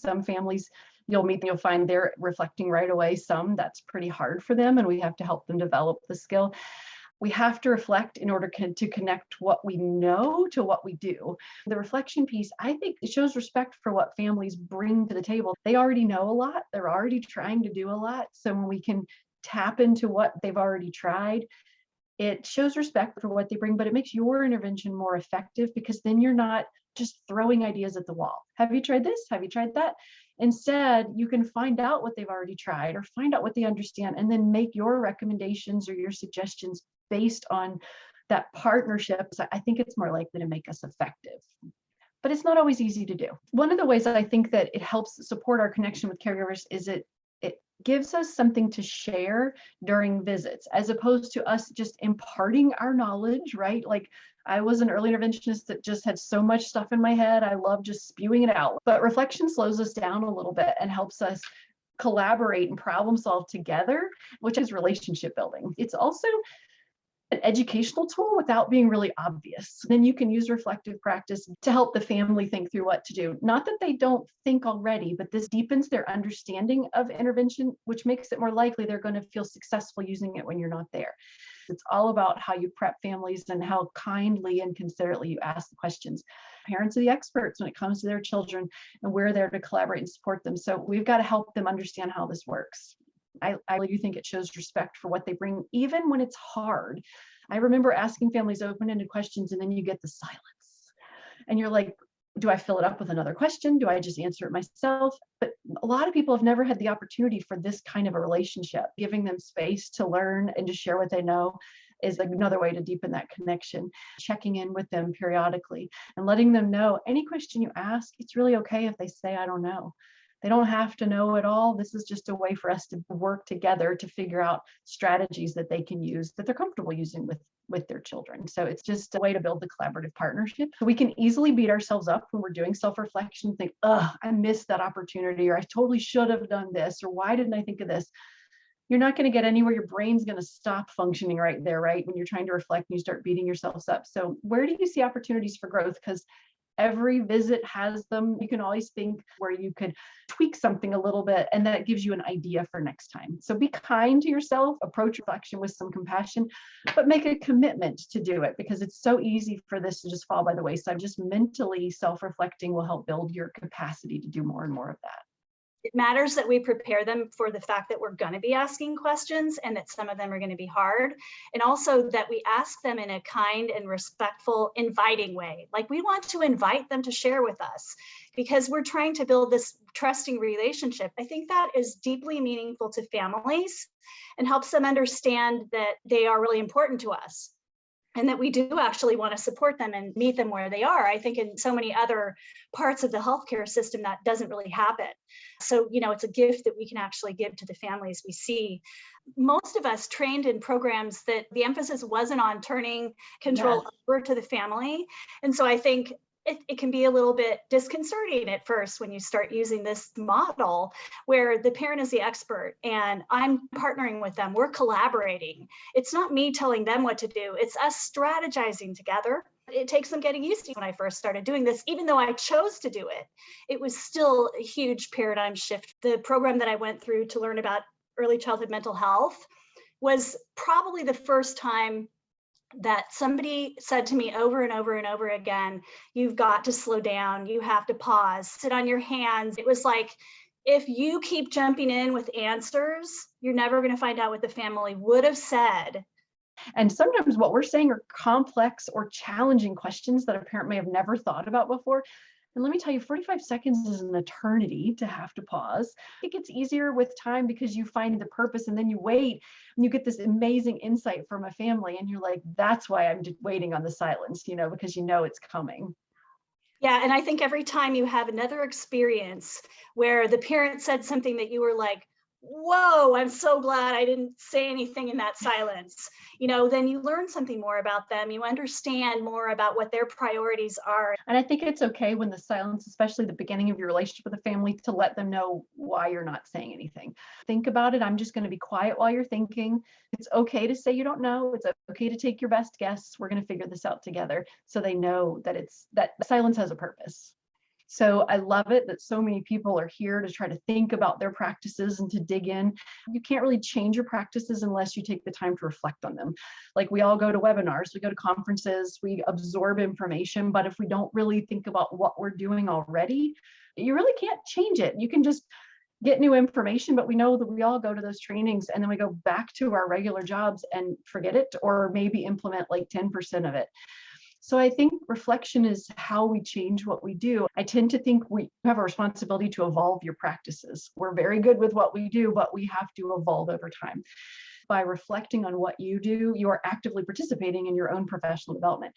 Some families you'll meet, you'll find they're reflecting right away. Some that's pretty hard for them, and we have to help them develop the skill. We have to reflect in order to connect what we know to what we do. The reflection piece, I think it shows respect for what families bring to the table. They already know a lot. They're already trying to do a lot. So when we can tap into what they've already tried, it shows respect for what they bring, but it makes your intervention more effective because then you're not just throwing ideas at the wall. Have you tried this? Have you tried that? Instead, you can find out what they've already tried or find out what they understand and then make your recommendations or your suggestions based on that partnership. So I think it's more likely to make us effective. But it's not always easy to do. One of the ways that I think that it helps support our connection with caregivers is it gives us something to share during visits, as opposed to us just imparting our knowledge, right? Like I was an early interventionist that just had so much stuff in my head. I love just spewing it out. But reflection slows us down a little bit and helps us collaborate and problem solve together, which is relationship building. It's also an educational tool without being really obvious. Then you can use reflective practice to help the family think through what to do. Not that they don't think already, but this deepens their understanding of intervention, which makes it more likely they're going to feel successful using it when you're not there. It's all about how you prep families and how kindly and considerately you ask the questions. Parents are the experts when it comes to their children, and we're there to collaborate and support them. So we've got to help them understand how this works. I do think it shows respect for what they bring, even when it's hard. I remember asking families open-ended questions, and then you get the silence. And you're like, do I fill it up with another question? Do I just answer it myself? But a lot of people have never had the opportunity for this kind of a relationship. Giving them space to learn and to share what they know is another way to deepen that connection. Checking in with them periodically and letting them know any question you ask, it's really okay if they say, I don't know. They don't have to know it all. This is just a way for us to work together to figure out strategies that they can use that they're comfortable using with their children. So it's just a way to build the collaborative partnership. We can easily beat ourselves up when we're doing self-reflection, think, oh, I missed that opportunity, or I totally should have done this, or why didn't I think of this? You're not going to get anywhere. Your brain's going to stop functioning right there, right? When you're trying to reflect and you start beating yourselves up. So where do you see opportunities for growth? Because every visit has them. You can always think where you could tweak something a little bit, and that gives you an idea for next time. So be kind to yourself, approach reflection with some compassion, but make a commitment to do it, because it's so easy for this to just fall by the wayside. Just mentally self-reflecting will help build your capacity to do more and more of that. It matters that we prepare them for the fact that we're going to be asking questions and that some of them are going to be hard. And also that we ask them in a kind and respectful, inviting way. Like we want to invite them to share with us because we're trying to build this trusting relationship. I think that is deeply meaningful to families and helps them understand that they are really important to us, and that we do actually want to support them and meet them where they are. I think in so many other parts of the healthcare system, that doesn't really happen. So, it's a gift that we can actually give to the families we see. Most of us trained in programs that the emphasis wasn't on turning control over to the family. And so I think it can be a little bit disconcerting at first when you start using this model where the parent is the expert and I'm partnering with them. We're collaborating. It's not me telling them what to do. It's us strategizing together. It takes them getting used to. When I first started doing this, even though I chose to do it, it was still a huge paradigm shift. The program that I went through to learn about early childhood mental health was probably the first time that somebody said to me over and over and over again, you've got to slow down, you have to pause, sit on your hands. It was like, if you keep jumping in with answers, you're never going to find out what the family would have said. And sometimes what we're saying are complex or challenging questions that a parent may have never thought about before. And let me tell you, 45 seconds is an eternity to have to pause. It gets easier with time because you find the purpose and then you wait and you get this amazing insight from a family. And you're like, that's why I'm just waiting on the silence, because it's coming. Yeah. And I think every time you have another experience where the parent said something that you were like, whoa, I'm so glad I didn't say anything in that silence, then you learn something more about them. You understand more about what their priorities are. And I think it's okay when the silence, especially the beginning of your relationship with the family, to let them know why you're not saying anything. Think about it. I'm just going to be quiet while you're thinking. It's okay to say you don't know. It's okay to take your best guess. We're going to figure this out together. So they know that that silence has a purpose. So I love it that so many people are here to try to think about their practices and to dig in. You can't really change your practices unless you take the time to reflect on them. Like we all go to webinars, we go to conferences, we absorb information, but if we don't really think about what we're doing already, you really can't change it. You can just get new information, but we know that we all go to those trainings and then we go back to our regular jobs and forget it, or maybe implement like 10% of it. So I think reflection is how we change what we do. I tend to think we have a responsibility to evolve your practices. We're very good with what we do, but we have to evolve over time. By reflecting on what you do, you are actively participating in your own professional development.